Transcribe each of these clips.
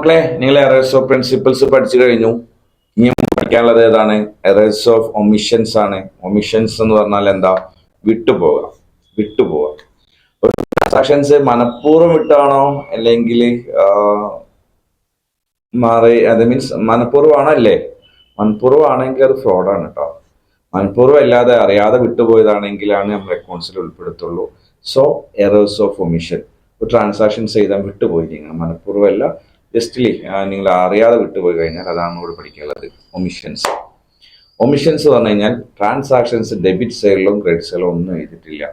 മക്കളെ, നിങ്ങൾ errors of principles പഠിച്ചു കഴിഞ്ഞു. ഇനി പഠിക്കാനുള്ളത് ഏതാണ്? എറേഴ്സ് ഓഫ് ഒമിഷൻസ് ആണ്. ഒമിഷൻസ് എന്ന് പറഞ്ഞാൽ എന്താ? വിട്ടുപോവുക. ട്രാൻസാക്ഷൻസ് മനഃപൂർവ്വം വിട്ടാണോ അല്ലെങ്കിൽ അത് മീൻസ് മനഃപൂർവ്വം ആണല്ലേ? മനഃപൂർവ്വം ആണെങ്കിൽ അത് ഫ്രോഡാണ് കേട്ടോ. മനഃപൂർവ്വം അല്ലാതെ അറിയാതെ വിട്ടുപോയതാണെങ്കിലാണ് നമ്മൾ അക്കൗണ്ട്സിൽ ഉൾപ്പെടുത്തുള്ളൂ. സോ എറേഴ്സ് ഓഫ് ഒമിഷൻ, ഒരു ട്രാൻസാക്ഷൻസ് ചെയ്താൽ വിട്ടുപോയി, നിങ്ങൾ മനഃപൂർവ്വം അല്ല, ജസ്റ്റ്ലി നിങ്ങൾ അറിയാതെ വിട്ടുപോയി കഴിഞ്ഞാൽ അതാണ് ഇവിടെ പഠിക്കാനുള്ളത്. ഒമിഷൻസ് പറഞ്ഞു കഴിഞ്ഞാൽ ട്രാൻസാക്ഷൻസ് ഡെബിറ്റ് സൈഡിലും ക്രെഡിറ്റ് സൈഡിലും ഒന്നും എഴുതിയിട്ടില്ല.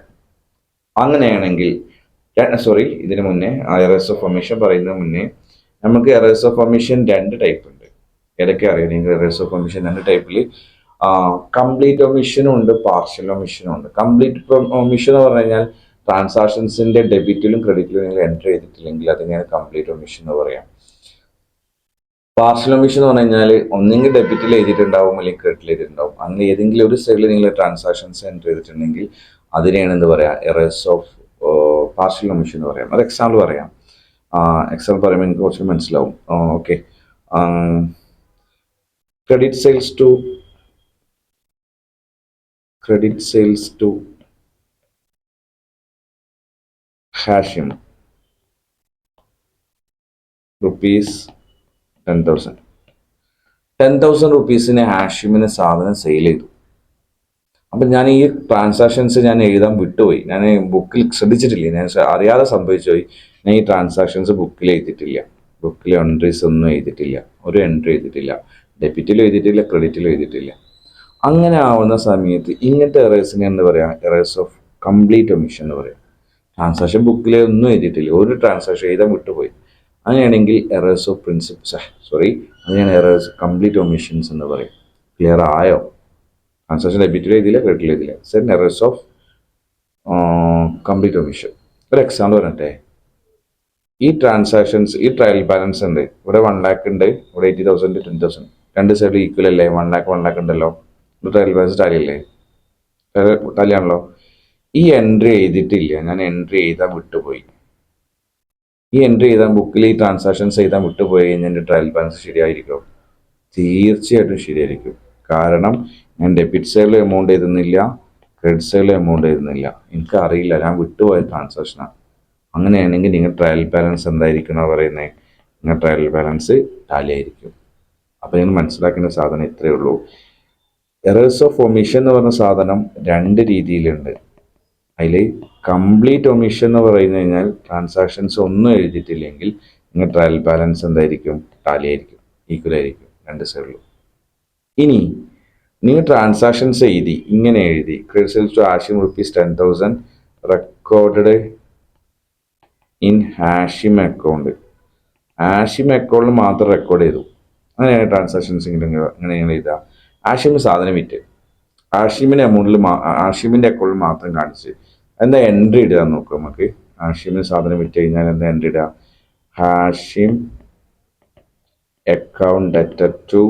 അങ്ങനെയാണെങ്കിൽ ഇതിനു മുന്നേ എറേഴ്സ് ഓഫ് ഒമിഷൻ പറയുന്നതിന് മുന്നേ നമുക്ക് എറേഴ്സ് ഓഫ് ഒമിഷൻ രണ്ട് ടൈപ്പ് ഉണ്ട്. ഏതൊക്കെ അറിയാം നിങ്ങൾ? എറേഴ്സ് ഓഫ് ഒമിഷൻ രണ്ട് ടൈപ്പിൽ കംപ്ലീറ്റ് ഒമിഷനും ഉണ്ട്, പാർഷ്യൽ ഒമിഷനും ഉണ്ട്. കംപ്ലീറ്റ് ഒമിഷൻ എന്ന് പറഞ്ഞു കഴിഞ്ഞാൽ ട്രാൻസാക്ഷൻസിന്റെ ഡെബിറ്റിലും ക്രെഡിറ്റിലും നിങ്ങൾ എൻറ്റർ ചെയ്തിട്ടില്ലെങ്കിൽ അതിനെയാണ് കംപ്ലീറ്റ് ഒമിഷൻ എന്ന് പറയാം. പാർഷ്യൽ ഒമിഷൻ എന്ന് പറഞ്ഞു കഴിഞ്ഞാൽ ഒന്നെങ്കിൽ ഡെബിറ്റിൽ എഴുതിയിട്ടുണ്ടാവും അല്ലെങ്കിൽ ക്രെഡിറ്റിൽ എഴുതിയിട്ടുണ്ടാവും. അങ്ങനെ ഏതെങ്കിലും ഒരു സൈഡിൽ നിങ്ങൾ ട്രാൻസാക്ഷൻസ് എൻറ്റർ ചെയ്തിട്ടുണ്ടെങ്കിൽ അതിനെയാണ് എന്ത് പറയാം? എറേഴ്സ് ഓഫ് പാർഷ്യൽ ഒമിഷൻ എന്ന് പറയാം. അത് എക്സാമ്പിൾ പറയാം. എക്സാമ്പിൾ പറയുമ്പോൾ എനിക്ക് കുറച്ച് മനസ്സിലാവും. Okay, credit sales to Hashim rupees 10,000 റുപ്പീസിന് ഹാഷിമിന് സാധനം സെയിൽ ചെയ്തു. അപ്പം ഞാൻ ഈ ട്രാൻസാക്ഷൻസ് ഞാൻ എഴുതാൻ വിട്ടുപോയി. ഞാൻ ബുക്കിൽ ശ്രദ്ധിച്ചിട്ടില്ല, ഞാൻ അറിയാതെ സംഭവിച്ചു പോയി. ഞാൻ ഈ ട്രാൻസാക്ഷൻസ് ബുക്കിൽ എഴുതിയിട്ടില്ല. ബുക്കിൽ എൻട്രീസ് ഒന്നും എഴുതിയിട്ടില്ല, ഒരു എൻട്രി എഴുതിയിട്ടില്ല, ഡെബിറ്റിലും എഴുതിയിട്ടില്ല, ക്രെഡിറ്റിലും എഴുതിയിട്ടില്ല. അങ്ങനെ ആവുന്ന സമയത്ത് ഇങ്ങനത്തെ എറേഴ്സിനെ എന്താ പറയുക? എറേഴ്സ് ഓഫ് കംപ്ലീറ്റ് ഒമിഷൻ എന്ന് പറയാം. ട്രാൻസാക്ഷൻ ബുക്കിൽ ഒന്നും എഴുതിയിട്ടില്ല, ഒരു ട്രാൻസാക്ഷൻ എഴുതാൻ വിട്ടുപോയി. അങ്ങനെയാണെങ്കിൽ എറേഴ്സ് ഓഫ് അങ്ങനെയാണ് എറേഴ്സ് കംപ്ലീറ്റ് ഒമിഷൻസ് എന്ന് പറയും. ക്ലിയർ ആയോ? ട്രാൻസാക്ഷൻ ഡെബിറ്റിൽ എഴുതിയില്ല, ക്രെഡിറ്റിൽ എഴുതിയില്ല. സെൻ എറേഴ്സ് ഓഫ് കംപ്ലീറ്റ് ഒമിഷൻ. ഒരു എക്സാമ്പിൾ പറഞ്ഞിട്ടെ, ഈ ട്രാൻസാക്ഷൻസ്, ഈ ട്രയൽ ബാലൻസ് ഉണ്ട്. ഇവിടെ 1 lakh ഉണ്ട്, ഇവിടെ 80,000, 20,000. രണ്ട് സൈഡ് ഈക്വൽ അല്ലേ? 1 lakh ഉണ്ടല്ലോ. ട്രയൽ ബാലൻസ് ടാലിയാണല്ലോ. ഈ എൻട്രി എഴുതിയിട്ടില്ല, ഞാൻ എൻട്രി എഴുതാൻ വിട്ടുപോയി. ഈ എൻട്രി ചെയ്താൽ ബുക്കിൽ ഈ ട്രാൻസാക്ഷൻസ് എഴുതാൻ വിട്ടുപോയി കഴിഞ്ഞാൽ എൻ്റെ ട്രയൽ ബാലൻസ് ശരിയായിരിക്കും? തീർച്ചയായിട്ടും ശരിയായിരിക്കും. കാരണം ഞാൻ ഡെബിറ്റ് സൈഡിൽ എമൗണ്ട് എഴുതുന്നില്ല, ക്രെഡിറ്റ് സൈഡിൽ എമൗണ്ട് എഴുതുന്നില്ല. എനിക്കറിയില്ല, ഞാൻ വിട്ടുപോയ ട്രാൻസാക്ഷനാണ്. അങ്ങനെയാണെങ്കിൽ നിങ്ങൾ ട്രയൽ ബാലൻസ് എന്തായിരിക്കും പറയുന്നത്? നിങ്ങൾ ട്രയൽ ബാലൻസ് ടാലി ആയിരിക്കും. അപ്പോൾ നിങ്ങൾ മനസ്സിലാക്കേണ്ട സാധനം ഇത്രയേ ഉള്ളൂ. എറേഴ്സ് ഓഫ് ഒമിഷൻ എന്ന് പറഞ്ഞ സാധനം രണ്ട് രീതിയിലുണ്ട്. അതിൽ കംപ്ലീറ്റ് ഒമിഷൻ എന്ന് പറഞ്ഞു കഴിഞ്ഞാൽ ട്രാൻസാക്ഷൻസ് ഒന്നും എഴുതിയിട്ടില്ലെങ്കിൽ നിങ്ങൾ ട്രയൽ ബാലൻസ് എന്തായിരിക്കും? ടാലി ആയിരിക്കും, ഈക്വൽ ആയിരിക്കും രണ്ട് സൈഡിലും. ഇനി നിങ്ങൾ ട്രാൻസാക്ഷൻസ് എഴുതി, ഇങ്ങനെ എഴുതി, credit sales to Hashim rupees 10,000 recorded in Hashim account. Hashim അക്കൗണ്ടിൽ മാത്രം റെക്കോർഡ് ചെയ്തു. അങ്ങനെയാണ് ട്രാൻസാക്ഷൻസ് ഇങ്ങനെ എഴുതുക. ഹാഷിമിന് സാധനം വിറ്റ്, ഹാഷിമിൻ്റെ അക്കൗണ്ടിൽ മാത്രം കാണിച്ച് എന്താ എൻട്രി ഇടുക നോക്കുക നമുക്ക്. ഹാഷിമിന് സാധനം വിറ്റ് കഴിഞ്ഞാൽ എന്താ എൻട്രി ഇടുക? Hashim account debtor to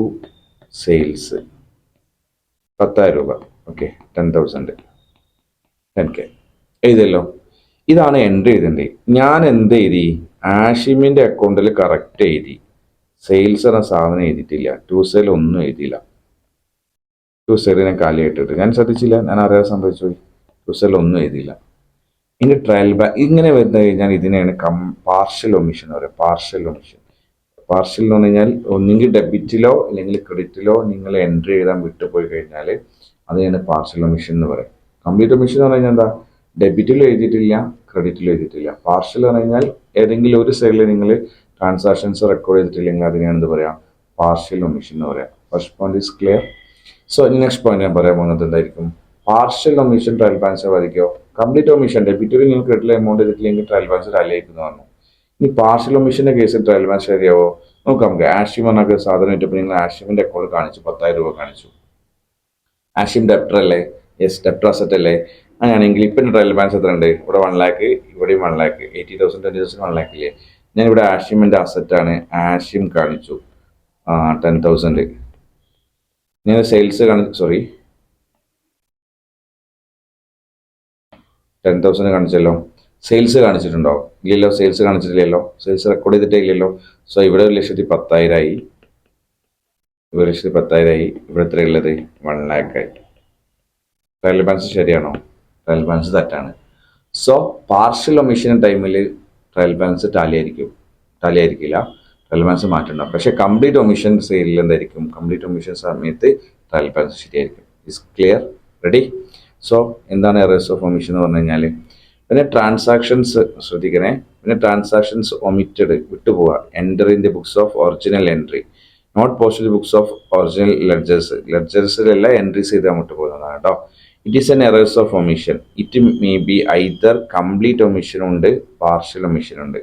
sales 10,000 രൂപ. ഓക്കെ, 10,000, 10K എഴുതല്ലോ. ഇതാണ് എൻട്രി എഴുതേണ്ടത്. ഞാൻ എന്ത് എഴുതി? ഹാഷിമിൻ്റെ അക്കൗണ്ടിൽ കറക്റ്റ് എഴുതി. സെയിൽസ് എന്ന സാധനം എഴുതിയിട്ടില്ല, ടു സെയിൽ ഒന്നും എഴുതിയില്ല. ടു സെയിൽ ഞാൻ കാലിയായിട്ടിട്ട് ഞാൻ ശ്രദ്ധിച്ചില്ല, ഞാൻ അറിയാതെ സംഭവിച്ചു പോയി. ടു സെയിൽ ഒന്നും എഴുതിയില്ല. ഇനി ട്രയൽ ഇങ്ങനെ വരുന്ന കഴിഞ്ഞാൽ ഇതിനെയാണ് പാർഷ്യൽ ഒമിഷൻ എന്ന് പറയുക. പാർഷ്യൽ എന്ന് പറഞ്ഞു കഴിഞ്ഞാൽ ഒന്നെങ്കിൽ ഡെബിറ്റിലോ അല്ലെങ്കിൽ ക്രെഡിറ്റിലോ നിങ്ങൾ എൻട്രി എഴുതാൻ വിട്ടുപോയി കഴിഞ്ഞാൽ അതിനാണ് പാർഷ്യൽ ഒമിഷൻ എന്ന് പറയുക. കംപ്ലീറ്റ് ഒമിഷൻ എന്ന് പറഞ്ഞു കഴിഞ്ഞാൽ എന്താ? ഡെബിറ്റിലും എഴുതിയിട്ടില്ല, ക്രെഡിറ്റിലും എഴുതിയിട്ടില്ല. പാർഷ്യൽ എന്ന് പറഞ്ഞാൽ ഏതെങ്കിലും ഒരു സൈഡിൽ നിങ്ങൾ ട്രാൻസാക്ഷൻസ് റെക്കോർഡ് ചെയ്തിട്ടില്ലെങ്കിൽ അതിനാണ് എന്ത് പറയാം? പാർഷ്യൽ ഒമിഷൻ എന്ന് പറയാം. First point is clear. So next point ഞാൻ പറയാൻ പോകുന്നത് എന്തായിരിക്കും? പാർഷ്യൽ ഒമിഷൻ ട്രയൽ ബാലൻസ് ബാധിക്കോ? കംപ്ലീറ്റ് ഒമിഷൻ ഡെബിറ്റിൽ നിങ്ങൾ ക്രെഡിറ്റിൽ എമൗണ്ട് ചെയ്തിട്ടില്ലെങ്കിൽ ട്രയൽ ബാലൻസ് ടാലിയായിരിക്കുന്നു പറഞ്ഞു. ഇനി പാർഷ്യൽ ഒമിഷന്റെ കേസിൽ ട്രയൽ ബാലൻസ് ശരിയാവോ? നമുക്ക് ആഷിം എന്നൊക്കെ സാധനം ഇട്ടപ്പോൾ നിങ്ങൾ ആഷിമിന്റെ അക്കൗണ്ട് കാണിച്ചു, 10,000 രൂപ കാണിച്ചു. ആഷിം ഡെപ്റ്റർ അല്ലേ? യെസ്, ഡെപ്റ്റർ അസറ്റ് അല്ലേ? അങ്ങനെയാണെങ്കിൽ ഇപ്പം ട്രയൽ ബാലൻസ് എത്ര ഉണ്ട്? ഇവിടെ 1 lakh, ഇവിടെയും 1 lakh, 80,000, 20,000, 1 lakh ഇല്ലേ? ഞാൻ ഇവിടെ ആഷിമിന്റെ അസറ്റാണ്, ആഷിം കാണിച്ചു 10,000. ഞാൻ സെയിൽസ് കാണിച്ചു, 10,000 കാണിച്ചല്ലോ. സെയിൽസ് കാണിച്ചിട്ടുണ്ടോ? ഇല്ലല്ലോ, സെയിൽസ് കാണിച്ചിട്ടില്ലല്ലോ, സെയിൽസ് റെക്കോർഡ് ചെയ്തിട്ടേ ഇല്ലല്ലോ. സോ ഇവിടെ 1,10,000 ഇവിടെ 1,10,000 ഇവിടെ എത്ര ഉള്ളത്? 1,00,000 ആയി. ട്രയൽ ബാലൻസ് ശരിയാണോ? ട്രയൽ ബാലൻസ് തെറ്റാണ്. സോ പാർഷ്യൽ ഒമിഷൻ ടൈമിൽ ട്രയൽ ബാലൻസ് ടാലി ആയിരിക്കില്ല, ട്രയൽ ബാലൻസ് മാറ്റുണ്ടാവും. പക്ഷേ കംപ്ലീറ്റ് ഒമിഷൻ സെയിലിൽ എന്തായിരിക്കും? കംപ്ലീറ്റ് ഒമിഷൻ സമയത്ത് ട്രയൽ ബാലൻസ് ശരിയായിരിക്കും. Is clear? റെഡി? സോ എന്താണ് എറേഴ്സ് ഓഫ് ഒമിഷൻ എന്ന് പറഞ്ഞു കഴിഞ്ഞാൽ, പിന്നെ ട്രാൻസാക്ഷൻസ് ശ്രദ്ധിക്കണേ. പിന്നെ ട്രാൻസാക്ഷൻസ് ഒമിറ്റഡ് വിട്ടുപോവുക. Enter in the books of original entry, not post books of original ലെഡ്ജേഴ്സിലെല്ലാം എൻട്രീസ് ചെയ്താൽ വിട്ടുപോകുന്നതാണ് കേട്ടോ. It is N errors of omission. It may be either complete omission ഉണ്ട്, പാർഷ്യൽ ഒമിഷൻ ഉണ്ട്.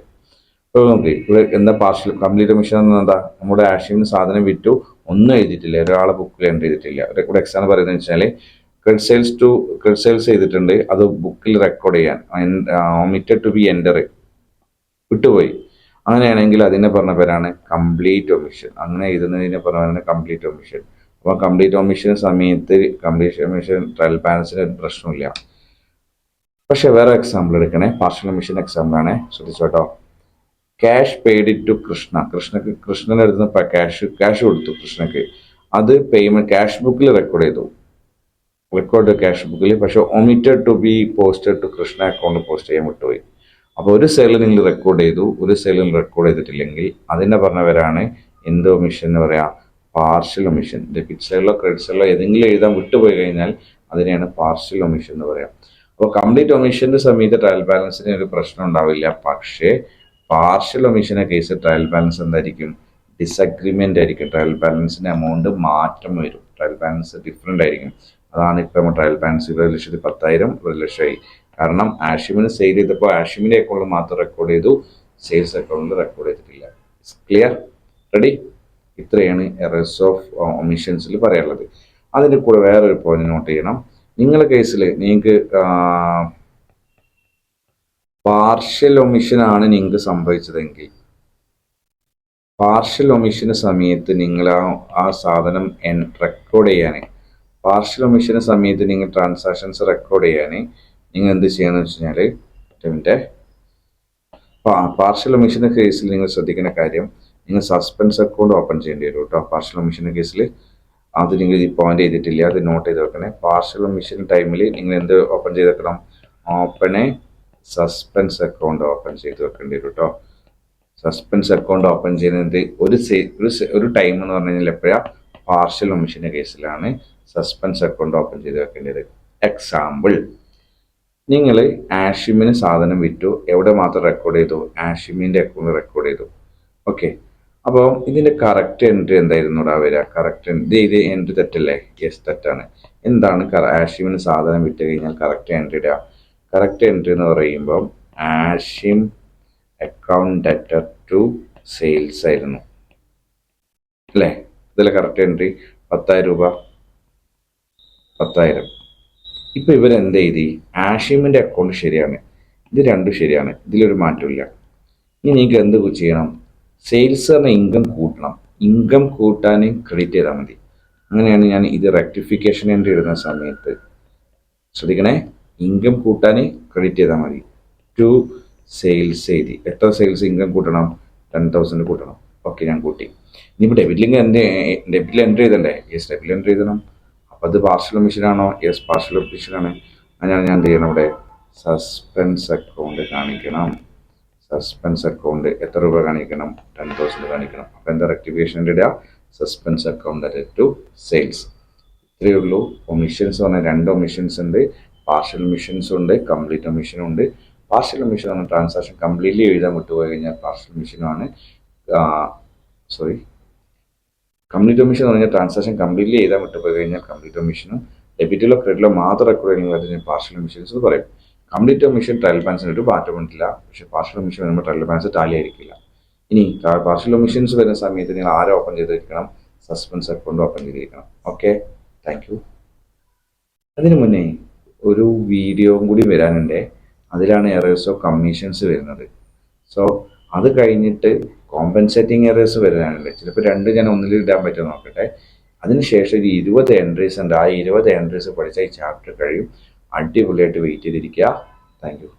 ഇപ്പോൾ നോക്കി ഇവിടെ എന്താ പാർഷ്യൽ കംപ്ലീറ്റ് ഒമിഷൻ എന്ന് എന്താ? നമ്മുടെ ആഷിമിന് സാധനം വിറ്റു, ഒന്നും എഴുതിയിട്ടില്ല, ഒരാളെ ബുക്കിൽ എൻട്രി ചെയ്തിട്ടില്ല. ഇവിടെ എക്സാമ്പിൾ പറയുന്നത് വെച്ചാൽ ക്രെഡിറ്റ് സെയിൽസ് ചെയ്തിട്ടുണ്ട്, അത് ബുക്കിൽ റെക്കോർഡ് ചെയ്യാൻ ഒമിറ്റഡ് ടു ബി എൻറ്റർ വിട്ടുപോയി. അങ്ങനെയാണെങ്കിൽ അതിനെ പറഞ്ഞ പേരാണ് കംപ്ലീറ്റ് ഒമിഷൻ. അങ്ങനെ എഴുതുന്നതിനെ പറഞ്ഞ പേരാണ് കംപ്ലീറ്റ് ഒമിഷൻ. അപ്പോൾ കംപ്ലീറ്റ് ഒമിഷൻ സമയത്ത് കംപ്ലീറ്റ് ഒമിഷൻ ട്രയൽ ബാലൻസിന് ഒരു പ്രശ്നമില്ല. പക്ഷെ വേറെ എക്സാമ്പിൾ എടുക്കണേ, പാർഷ്യൽ ഒമിഷൻ എക്സാമ്പിളാണ്, ശ്രദ്ധിച്ചോട്ടോ. ക്യാഷ് പെയ്ഡ് ടു കൃഷ്ണൻ്റെ അടുത്ത് നിന്ന് ക്യാഷ് കൊടുത്തു കൃഷ്ണക്ക്. അത് പേയ്മെന്റ് ക്യാഷ് ബുക്കിൽ റെക്കോർഡ് ക്യാഷ് ബുക്കിൽ, പക്ഷെ omitted to be posted to Krishna account post ചെയ്യാൻ വിട്ടുപോയി. അപ്പോൾ ഒരു സെയിലിൽ നിങ്ങൾ റെക്കോർഡ് ചെയ്തു, ഒരു സെയിലിൽ റെക്കോർഡ് ചെയ്തിട്ടില്ലെങ്കിൽ അതിനെ പറഞ്ഞവരാണ് എന്ത് ഒമിഷൻ എന്ന് പറയാം? Partial omission. ഡെബിറ്റ് സൈഡിലോ ക്രെഡിറ്റ് സൈഡിലോ ഏതെങ്കിലും എഴുതാൻ വിട്ടുപോയി കഴിഞ്ഞാൽ അതിനെയാണ് പാർഷ്യൽ ഒമിഷൻ എന്ന് പറയാം. അപ്പോൾ കംപ്ലീറ്റ് ഒമിഷന്റെ സമയത്ത് ട്രയൽ ബാലൻസിന് ഒരു പ്രശ്നം ഉണ്ടാവില്ല. പക്ഷേ പാർഷ്യൽ ഒമിഷന്റെ കേസ് ട്രയൽ ബാലൻസ് എന്തായിരിക്കും? ഡിസഗ്രിമെന്റ് ആയിരിക്കും. ട്രയൽ ബാലൻസിന്റെ എമൗണ്ട് മാറ്റം വരും, ട്രയൽ ബാലൻസ് ഡിഫറെന്റ് ആയിരിക്കും. അതാണ് ഇപ്പം ട്രയൽ ബാലൻസ് 1,10,000 1,00,000 കാരണം ആഷിമിന് സെയിൽ ചെയ്തപ്പോൾ ആഷിമിന്റെ അക്കൗണ്ടിൽ മാത്രം റെക്കോർഡ് ചെയ്തു, സെയിൽസ് അക്കൗണ്ടിൽ റെക്കോർഡ് ചെയ്തിട്ടില്ല. ക്ലിയർ? റെഡി? ഇത്രയാണ് എറേഴ്സ് ഓഫ് ഒമിഷൻസിൽ പറയാനുള്ളത്. അതിൻ്റെ കൂടെ വേറൊരു പോയിന്റ് നോട്ട് ചെയ്യണം. നിങ്ങളുടെ കേസിൽ നിങ്ങൾക്ക് പാർഷ്യൽ ഒമിഷൻ ആണ് നിങ്ങൾക്ക് സംഭവിച്ചതെങ്കിൽ, പാർഷ്യൽ ഒമിഷന് സമയത്ത് നിങ്ങൾ ആ സാധനം റെക്കോർഡ് ചെയ്യാൻ, പാർഷ്യൽ ഒമിഷന് സമയത്ത് നിങ്ങൾ ട്രാൻസാക്ഷൻസ് റെക്കോർഡ് ചെയ്യാൻ നിങ്ങൾ എന്ത് ചെയ്യണമെന്ന് വെച്ച് കഴിഞ്ഞാൽ, ഇതിൻ്റെ പാർഷ്യൽ ഒമിഷൻ്റെ കേസിൽ നിങ്ങൾ ശ്രദ്ധിക്കുന്ന കാര്യം, നിങ്ങൾ സസ്പെൻസ് അക്കൗണ്ട് ഓപ്പൺ ചെയ്യേണ്ടി വരും കേട്ടോ. പാർഷ്യൽ ഒമിഷൻ്റെ കേസിൽ അത് നിങ്ങൾ ഈ പോയിന്റ് ചെയ്തിട്ടില്ല, അത് നോട്ട് ചെയ്ത് വെക്കണേ. പാർഷ്യൽ ഒമിഷൻ ടൈമിൽ നിങ്ങൾ എന്ത് ഓപ്പൺ ചെയ്ത് വെക്കണം? ഓപ്പൺ സസ്പെൻസ് അക്കൗണ്ട് ഓപ്പൺ ചെയ്ത് വെക്കേണ്ടി വരും കേട്ടോ. സസ്പെൻസ് അക്കൗണ്ട് ഓപ്പൺ ചെയ്യുന്നത് ഒരു ടൈം എന്ന് പറഞ്ഞു കഴിഞ്ഞാൽ എപ്പോഴാണ്? പാർഷ്യൽ ഒമിഷൻ്റെ കേസിലാണ് സസ്പെൻസ് അക്കൗണ്ട് ഓപ്പൺ ചെയ്ത് വെക്കേണ്ടത്. എക്സാമ്പിൾ, നിങ്ങൾ ആഷിമിന് സാധനം വിറ്റു, എവിടെ മാത്രം റെക്കോർഡ് ചെയ്തു? ആഷിമിൻ്റെ അക്കൗണ്ട് റെക്കോർഡ് ചെയ്തു. ഓക്കെ, അപ്പോൾ ഇതിൻ്റെ കറക്റ്റ് എൻട്രി എന്തായിരുന്നു ഇവിടെ വരിക? കറക്റ്റ് ഇത് എൻട്രി തെറ്റല്ലേ? യെസ്, തെറ്റാണ്. എന്താണ് ആഷിമിന് സാധനം വിറ്റ് കഴിഞ്ഞാൽ കറക്റ്റ് എൻട്രി ഇടുക? കറക്റ്റ് എൻട്രി എന്ന് പറയുമ്പോൾ Ashim account debtor to sales ആയിരുന്നു അല്ലേ? ഇതിലെ കറക്റ്റ് എൻട്രി 10,000 രൂപ, 10,000. ഇപ്പൊ ഇവരെന്ത് എഴുതി? ആഷിമിന്റെ അക്കൗണ്ട് ശരിയാണ്, ഇത് രണ്ടും ശരിയാണ്, ഇതിലൊരു മാറ്റമില്ല. ഇനി നിങ്ങൾക്ക് എന്ത് ചെയ്യണം? സെയിൽസ് പറഞ്ഞ ഇൻകം കൂട്ടണം. ഇൻകം കൂട്ടാൻ ക്രെഡിറ്റ് ചെയ്താൽ മതി. അങ്ങനെയാണ് ഞാൻ ഇത് റെക്ടിഫിക്കേഷൻ എൻട്രി ഇടുന്ന സമയത്ത് ശ്രദ്ധിക്കണേ, ഇൻകം കൂട്ടാൻ ക്രെഡിറ്റ് ചെയ്താൽ മതി. ടു സെയിൽസ് എഴുതി. എത്ര സെയിൽസ് ഇൻകം കൂട്ടണം? 10,000 കൂട്ടണം. ഓക്കെ, ഞാൻ കൂട്ടി. ഇനിയിപ്പോൾ ഡെബിറ്റിൽ എൻട്രി ചെയ്തണ്ടേ? യെസ്, ഡെബിറ്റിൽ എൻട്രി ചെയ്തണം. അപ്പോൾ അത് പാർഷ്യൽ ഒമിഷനാണോ? യെസ്, പാർഷ്യൽ ഒമിഷനാണ്. ഞാൻ എന്ത് ചെയ്യണം? ഇവിടെ സസ്പെൻസ് അക്കൗണ്ട് കാണിക്കണം. സസ്പെൻസ് അക്കൗണ്ട് എത്ര രൂപ കാണിക്കണം? 10,000 കാണിക്കണം. അപ്പോൾ എന്താ റെക്ടിഫിക്കേഷൻ ഇടുക? Suspense account to sales. ഇത്രയേ ഉള്ളൂ. ഒമിഷൻസ് പറഞ്ഞാൽ 2 ഒമിഷൻസ് ഉണ്ട്. പാർഷ്യൽ ഒമിഷൻസും ഉണ്ട്, കംപ്ലീറ്റ് ഒമിഷനും ഉണ്ട്. പാർഷ്യൽ ഒമിഷൻ ആണ് ട്രാൻസാക്ഷൻ കംപ്ലീറ്റ്ലി എഴുതാൻ വിട്ടുപോയി കഴിഞ്ഞാൽ പാർഷ്യൽ ഒമിഷനുമാണ്. കംപ്ലീറ്റ് ഒമിഷൻ എന്ന് പറഞ്ഞാൽ ട്രാൻസാക്ഷൻ കംപ്ലീറ്റ്ലി എഴുതാൻ വിട്ടുപോയി കഴിഞ്ഞാൽ കംപ്ലീറ്റ് ഒമിഷനും, ഡെബിറ്റിലോ ക്രെഡിറ്റിലോ മാത്രം റെക്കോർഡ് ചെയ്യുമ്പോൾ അതിന് പാർഷ്യൽ ഒമിഷൻസ് എന്ന് പറയും. കംപ്ലീറ്റ് ഒമിഷൻ ട്രയൽ ബാലൻസിന് ഒരു മാറ്റം വന്നിട്ടില്ല, പക്ഷേ പാർഷ്യൽ ഒമിഷൻ വരുമ്പോൾ ട്രയൽ ബാലൻസ് ടാലി ആയിരിക്കില്ല. ഇനി പാർഷ്യൽ ഒമിഷൻസ് വരുന്ന സമയത്ത് നിങ്ങൾ ആരെ ഓപ്പൺ ചെയ്തിരിക്കണം? സസ്പെൻസ് അക്കൗണ്ട് ഓപ്പൺ ചെയ്തിരിക്കണം. Okay, thank you. അതിനു മുന്നേ ഒരു വീഡിയോയും കൂടി വരാനുണ്ട്. അതിലാണ് എറേഴ്സ് ഓഫ് കമ്മീഷൻസ് വരുന്നത്. സോ അത് കഴിഞ്ഞിട്ട് കോമ്പൻസേറ്റിംഗ് എറേഴ്സ് വരാനുണ്ട്. ചിലപ്പോൾ 2 ഞാൻ ഒന്നിൽ ഇടാൻ പറ്റുമോ നോക്കട്ടെ. അതിനുശേഷം ഒരു 20 എൻട്രീസ് ഉണ്ട്. ആ 20 എൻട്രീസ് പഠിച്ചാൽ ഈ ചാപ്റ്റർ കഴിയും. അടിപൊളിയായിട്ട് വെയിറ്റ് ചെയ്തിരിക്കുക. Thank you.